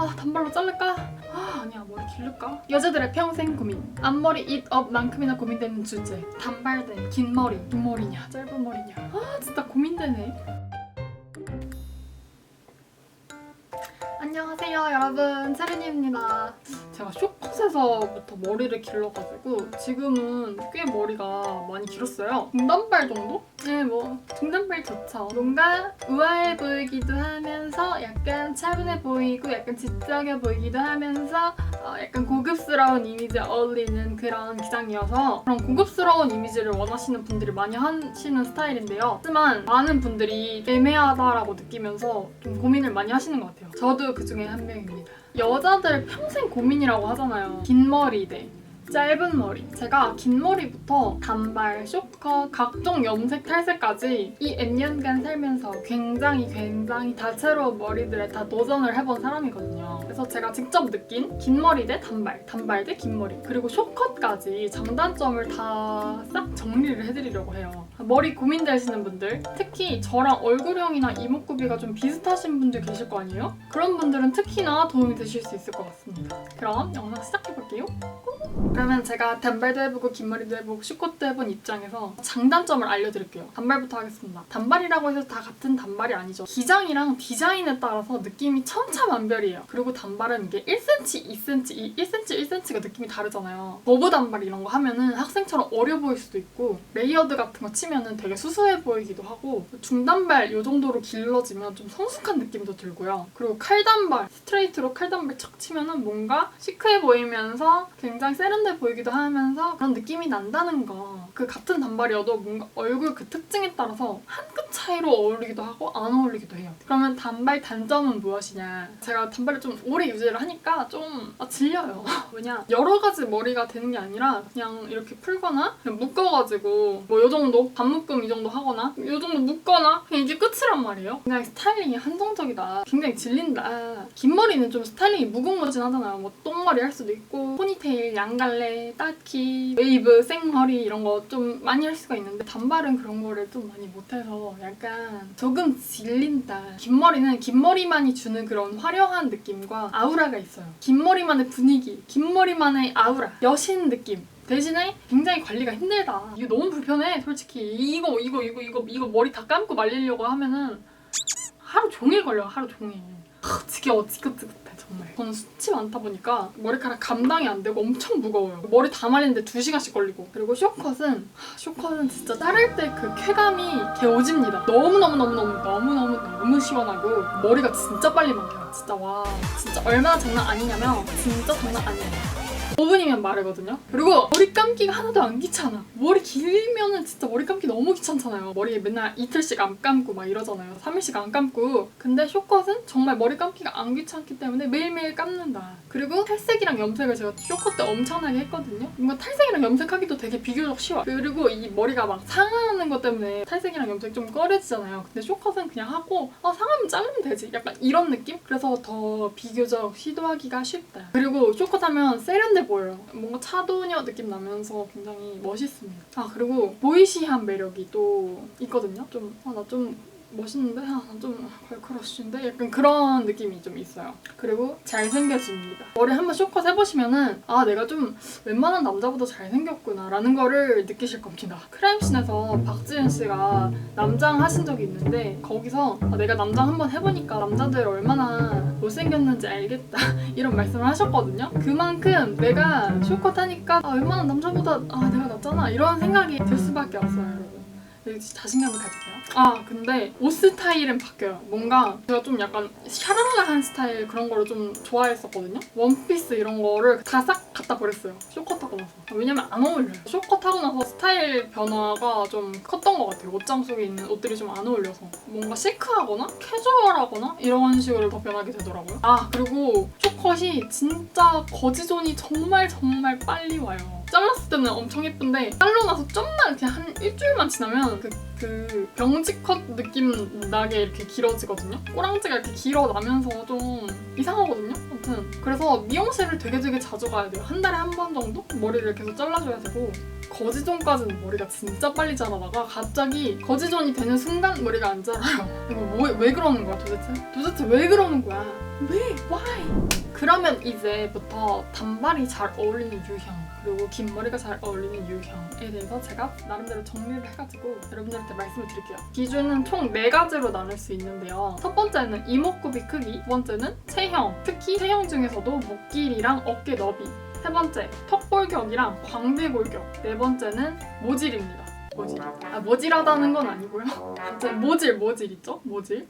단발로 자를까? 아니야, 머리 기를까? 여자들의 평생 고민. 앞머리 잇업만큼이나 고민되는 주제. 단발 대 긴 머리. 긴 머리냐 짧은 머리냐. 진짜 고민되네. 안녕하세요 여러분, 체르니입니다. 제가 쇼컷에서부터 머리를 길러가지고 지금은 꽤 머리가 많이 길었어요. 중단발 정도? 네, 뭐 중단발 좋죠. 뭔가 우아해 보이기도 하면서 약간 차분해 보이고 약간 지적해 보이기도 하면서 약간 고급스러운 이미지에 어울리는 그런 기장이어서 그런 고급스러운 이미지를 원하시는 분들이 많이 하시는 스타일인데요. 하지만 많은 분들이 애매하다라고 느끼면서 좀 고민을 많이 하시는 것 같아요. 저도 그 중에 한 명입니다. 여자들 평생 고민이라고 하잖아요. 긴 머리 대 짧은 머리. 제가 긴 머리부터 단발, 쇼컷, 각종 염색, 탈색까지 이 N년간 살면서 굉장히 다채로운 머리들에 다 도전을 해본 사람이거든요. 그래서 제가 직접 느낀 긴 머리 대 단발, 단발 대 긴 머리, 그리고 쇼컷까지 장단점을 다 싹 정리를 해드리려고 해요. 머리 고민되시는 분들, 특히 저랑 얼굴형이나 이목구비가 좀 비슷하신 분들 계실 거 아니에요? 그런 분들은 특히나 도움이 되실 수 있을 것 같습니다. 그럼 영상 시작해볼게요. 그러면 제가 단발도 해보고 긴 머리도 해보고 쇼컷도 해본 입장에서 장단점을 알려드릴게요. 단발부터 하겠습니다. 단발이라고 해서 다 같은 단발이 아니죠. 기장이랑 디자인에 따라서 느낌이 천차만별이에요. 그리고 단발은 이게 1cm, 2cm, 1cm, 1cm가 느낌이 다르잖아요. 버브 단발 이런 거 하면은 학생처럼 어려 보일 수도 있고, 레이어드 같은 거 치면은 되게 수수해 보이기도 하고, 중단발 이 정도로 길러지면 좀 성숙한 느낌도 들고요. 그리고 칼단발, 스트레이트로 칼단발 척 치면은 뭔가 시크해 보이면서 굉장히 세련돼 보이기도 하면서 그런 느낌이 난다는 거. 그 같은 단발이어도 뭔가 얼굴 그 특징에 따라서 한 끗 차이로 어울리기도 하고 안 어울리기도 해요. 그러면 단발 단점은 무엇이냐? 제가 단발을 좀 오래 유지를 하니까 좀 질려요. 왜냐? 여러 가지 머리가 되는 게 아니라 그냥 이렇게 풀거나 그냥 묶어가지고 뭐 요 정도? 반묶음 이 정도 하거나 요 정도 묶거나 그냥 이게 끝이란 말이에요. 그냥 스타일링이 한정적이다. 굉장히 질린다. 긴 머리는 좀 스타일링이 무궁무진하잖아요. 뭐 똥머리 할 수도 있고 포니테일, 양갈래, 따키, 웨이브, 생머리 이런 거 좀 많이 할 수가 있는데 단발은 그런 거를 좀 많이 못해서 약간 조금 질린다. 긴 머리는 긴 머리만이 주는 그런 화려한 느낌과 아우라가 있어요. 긴 머리만의 분위기, 긴 머리만의 아우라, 여신 느낌. 대신에 굉장히 관리가 힘들다. 이거 너무 불편해, 솔직히. 이거 머리 다 감고 말리려고 하면은 하루 종일 걸려요, 하루 종일. 지겨워, 지긋지긋해, 정말. 저는 수치 많다 보니까 머리카락 감당이 안 되고 엄청 무거워요. 머리 다 말리는데 2시간씩 걸리고. 그리고 쇼컷은 진짜 자를 때 그 쾌감이 개오집니다. 너무 시원하고 머리가 진짜 빨리 막혀요. 진짜 와, 진짜 얼마나 장난 아니냐면 진짜 장난 아니에요. 5분이면 마르거든요? 그리고 머리 감기가 하나도 안 귀찮아. 머리 길면은 진짜 머리 감기 너무 귀찮잖아요. 머리 맨날 이틀씩 안 감고 막 이러잖아요. 3일씩 안 감고. 근데 쇼컷은 정말 머리 감기가 안 귀찮기 때문에 매일매일 감는다. 그리고 탈색이랑 염색을 제가 쇼컷 때 엄청나게 했거든요. 뭔가 탈색이랑 염색하기도 되게 비교적 쉬워요. 그리고 이 머리가 막 상하는 것 때문에 탈색이랑 염색 좀 꺼려지잖아요. 근데 쇼컷은 그냥 하고 상하면 자르면 되지. 약간 이런 느낌? 그래서 더 비교적 시도하기가 쉽다. 그리고 쇼컷 하면 세련돼 보여요. 뭔가 차도녀 느낌 나면서 굉장히 멋있습니다. 그리고 보이시한 매력이 또 있거든요. 나 좀 멋있는데? 나 좀 걸크러쉬인데? 약간 그런 느낌이 좀 있어요. 그리고 잘생겨집니다. 머리 한번 쇼컷 해보시면은 내가 좀 웬만한 남자보다 잘생겼구나 라는 거를 느끼실 겁니다. 크라임씬에서 박지은 씨가 남장 하신 적이 있는데 거기서 내가 남장 한번 해보니까 남자들 얼마나 못생겼는지 알겠다 이런 말씀을 하셨거든요. 그만큼 내가 쇼컷 하니까 웬만한 남자보다 내가 낫잖아 이런 생각이 들 수밖에 없어요, 여러분. 자신감을 가지세요. 근데 옷 스타일은 바뀌어요. 뭔가 제가 좀 약간 샤랄라한 스타일 그런 거를 좀 좋아했었거든요. 원피스 이런 거를 다 싹 갖다 버렸어요. 쇼컷하고 나서. 왜냐면 안 어울려요. 쇼컷하고 나서 스타일 변화가 좀 컸던 것 같아요. 옷장 속에 있는 옷들이 좀 안 어울려서. 뭔가 시크하거나 캐주얼하거나 이런 식으로 더 변하게 되더라고요. 그리고 쇼컷이 진짜 거지존이 정말 빨리 와요. 잘랐을 때는 엄청 예쁜데 잘라 나서 좀만 그냥 한 일주일만 지나면 그 병지컷 느낌 나게 이렇게 길어지거든요. 꼬랑지가 이렇게 길어나면서 좀 이상하거든요. 아무튼 그래서 미용실을 되게 자주 가야 돼요. 한 달에 한 번 정도 머리를 계속 잘라줘야 되고, 거지존까지는 머리가 진짜 빨리 자라다가 갑자기 거지존이 되는 순간 머리가 안 자라요. 이거 왜 그러는 거야 도대체? 도대체 왜 그러는 거야? 왜? Why? 그러면 이제부터 단발이 잘 어울리는 유형 그리고 긴 머리가 잘 어울리는 유형에 대해서 제가 나름대로 정리를 해가지고 여러분들한테 말씀을 드릴게요. 기준은 총 4가지로 나눌 수 있는데요. 첫 번째는 이목구비 크기, 두 번째는 체형, 특히 체형 중에서도 목 길이랑 어깨 너비, 세 번째 턱골격이랑 광대골격, 네 번째는 모질입니다. 모질. 모질하다는 건 아니고요. 이제 모질 있죠? 모질.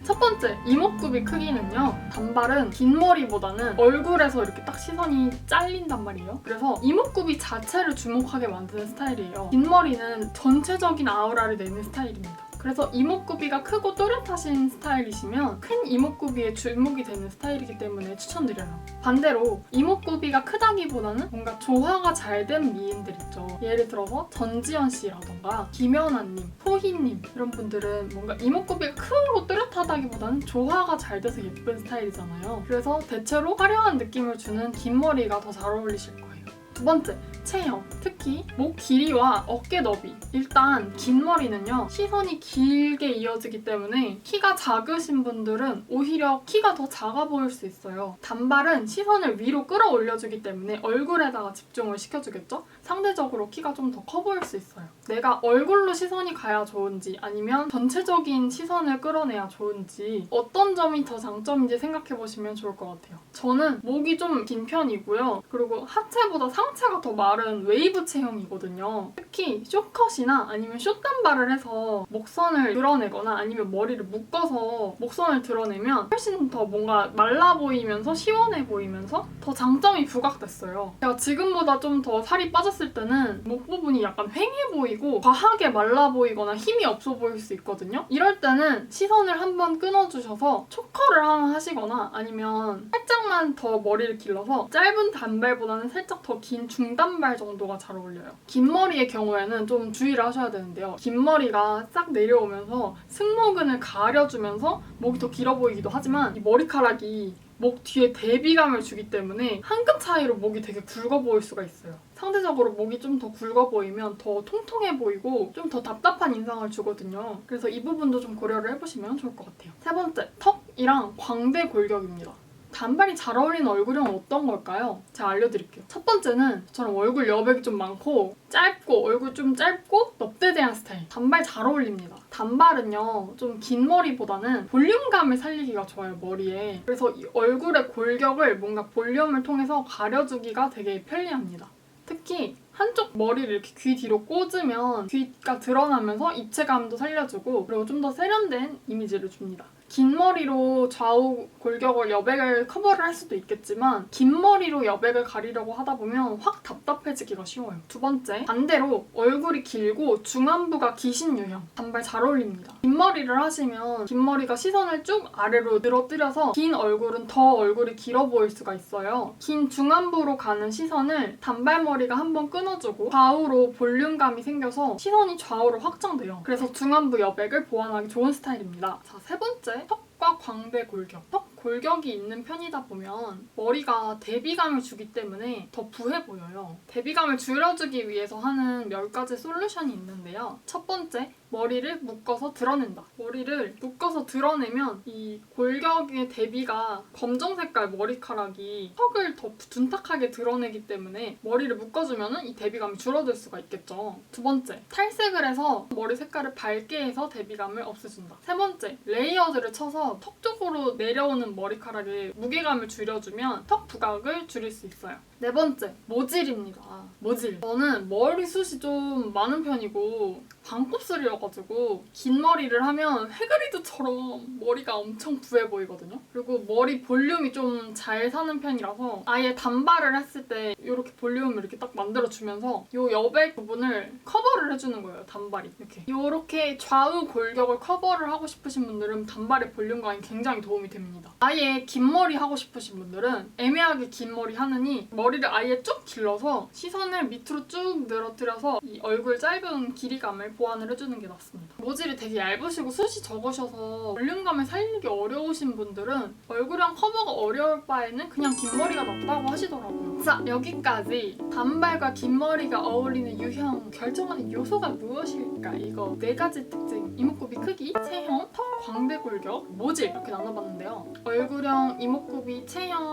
첫 번째, 이목구비 크기는요. 단발은 긴 머리보다는 얼굴에서 이렇게 딱 시선이 잘린단 말이에요. 그래서 이목구비 자체를 주목하게 만드는 스타일이에요. 긴 머리는 전체적인 아우라를 내는 스타일입니다. 그래서 이목구비가 크고 또렷하신 스타일이시면 큰 이목구비에 주목이 되는 스타일이기 때문에 추천드려요. 반대로 이목구비가 크다기보다는 뭔가 조화가 잘 된 미인들 있죠. 예를 들어서 전지현 씨라던가 김연아님, 소희님 이런 분들은 뭔가 이목구비가 크고 또렷하다기보다는 조화가 잘 돼서 예쁜 스타일이잖아요. 그래서 대체로 화려한 느낌을 주는 긴 머리가 더 잘 어울리실 거예요. 두 번째, 체형. 특히 목 길이와 어깨 너비. 일단 긴 머리는요. 시선이 길게 이어지기 때문에 키가 작으신 분들은 오히려 키가 더 작아 보일 수 있어요. 단발은 시선을 위로 끌어올려주기 때문에 얼굴에다가 집중을 시켜주겠죠? 상대적으로 키가 좀 더 커 보일 수 있어요. 내가 얼굴로 시선이 가야 좋은지 아니면 전체적인 시선을 끌어내야 좋은지 어떤 점이 더 장점인지 생각해보시면 좋을 것 같아요. 저는 목이 좀 긴 편이고요. 그리고 하체보다 상체가 더 마른 웨이브 체형이거든요. 특히 쇼컷이나 아니면 숏단발을 해서 목선을 드러내거나 아니면 머리를 묶어서 목선을 드러내면 훨씬 더 뭔가 말라 보이면서 시원해 보이면서 더 장점이 부각됐어요. 제가 지금보다 좀 더 살이 빠졌을 때는 목 부분이 약간 휑해 보이고 과하게 말라 보이거나 힘이 없어 보일 수 있거든요. 이럴 때는 시선을 한번 끊어주셔서 초커를 하나 하시거나 아니면 살짝만 더 머리를 길러서 짧은 단발보다는 살짝 더 긴 중단발 정도가 잘 어울려요. 긴 머리의 경우에는 좀 주의를 하셔야 되는데요. 긴 머리가 싹 내려오면서 승모근을 가려주면서 목이 더 길어 보이기도 하지만 이 머리카락이 목 뒤에 대비감을 주기 때문에 한 끗 차이로 목이 되게 굵어 보일 수가 있어요. 상대적으로 목이 좀 더 굵어 보이면 더 통통해 보이고 좀 더 답답한 인상을 주거든요. 그래서 이 부분도 좀 고려를 해보시면 좋을 것 같아요. 세 번째, 턱이랑 광대 골격입니다. 단발이 잘 어울리는 얼굴은 어떤 걸까요? 제가 알려드릴게요. 첫 번째는 저처럼 얼굴 여백이 좀 많고 짧고 얼굴 좀 짧고 넙대대한 스타일. 단발 잘 어울립니다. 단발은요 좀 긴 머리보다는 볼륨감을 살리기가 좋아요, 머리에. 그래서 이 얼굴의 골격을 뭔가 볼륨을 통해서 가려주기가 되게 편리합니다. 특히 한쪽 머리를 이렇게 귀 뒤로 꽂으면 귀가 드러나면서 입체감도 살려주고 그리고 좀 더 세련된 이미지를 줍니다. 긴 머리로 좌우 골격을 여백을 커버를 할 수도 있겠지만 긴 머리로 여백을 가리려고 하다 보면 확 답답해지기가 쉬워요. 두 번째, 반대로 얼굴이 길고 중안부가 기신 유형. 단발 잘 어울립니다. 긴 머리를 하시면 긴 머리가 시선을 쭉 아래로 늘어뜨려서 긴 얼굴은 더 얼굴이 길어 보일 수가 있어요. 긴 중안부로 가는 시선을 단발머리가 한번 끊어주고 좌우로 볼륨감이 생겨서 시선이 좌우로 확장돼요. 그래서 중안부 여백을 보완하기 좋은 스타일입니다. 자, 세 번째, 턱과 광대 골격. 턱 골격이 있는 편이다 보면 머리가 대비감을 주기 때문에 더 부해 보여요. 대비감을 줄여주기 위해서 하는 몇 가지 솔루션이 있는데요. 첫 번째, 머리를 묶어서 드러낸다. 머리를 묶어서 드러내면 이 골격의 대비가 검정 색깔 머리카락이 턱을 더 둔탁하게 드러내기 때문에 머리를 묶어주면 이 대비감이 줄어들 수가 있겠죠. 두 번째, 탈색을 해서 머리 색깔을 밝게 해서 대비감을 없애준다. 세 번째, 레이어드를 쳐서 턱 쪽으로 내려오는 머리카락에 무게감을 줄여주면 턱 부각을 줄일 수 있어요. 네 번째, 모질입니다. 모질. 저는 머리숱이 좀 많은 편이고 광곱슬이어가지고 긴 머리를 하면 해그리드처럼 머리가 엄청 부해 보이거든요. 그리고 머리 볼륨이 좀 잘 사는 편이라서 아예 단발을 했을 때 이렇게 볼륨을 이렇게 딱 만들어주면서 이 여백 부분을 커버를 해주는 거예요, 단발이. 이렇게 좌우 골격을 커버를 하고 싶으신 분들은 단발의 볼륨감이 굉장히 도움이 됩니다. 아예 긴 머리 하고 싶으신 분들은 애매하게 긴 머리 하느니 머리를 아예 쭉 길러서 시선을 밑으로 쭉 늘어뜨려서 이 얼굴 짧은 길이감을 보완을 해주는 게 낫습니다. 모질이 되게 얇으시고 숱이 적으셔서 볼륨감을 살리기 어려우신 분들은 얼굴형 커버가 어려울 바에는 그냥 긴 머리가 낫다고 하시더라고요. 자, 여기까지 단발과 긴 머리가 어울리는 유형 결정하는 요소가 무엇일까? 이거 4가지 특징, 이목구비 크기, 체형, 턱, 광대 골격, 모질 이렇게 나눠봤는데요. 얼굴형, 이목구비, 체형,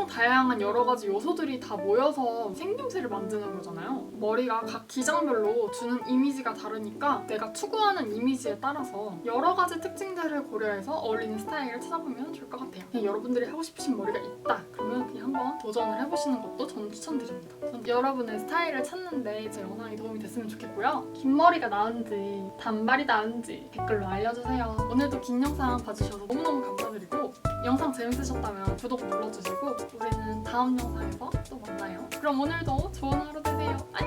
엄청 다양한 여러 가지 요소들이 다 모여서 생김새를 만드는 거잖아요. 머리가 각 기장별로 주는 이미지가 다르니까 내가 추구하는 이미지에 따라서 여러 가지 특징들을 고려해서 어울리는 스타일을 찾아보면 좋을 것 같아요. 그냥 여러분들이 하고 싶으신 머리가 있다 그러면 그냥 한번 도전을 해보시는 것도 저는 추천드립니다. 전 여러분의 스타일을 찾는데 제 영상이 도움이 됐으면 좋겠고요. 긴 머리가 나은지 단발이 나은지 댓글로 알려주세요. 오늘도 긴 영상 봐주셔서 너무너무 감사드리고 영상 재밌으셨다면 구독 눌러주시고 우리는 다음 영상에서 또 만나요. 그럼 오늘도 좋은 하루 되세요. 안녕!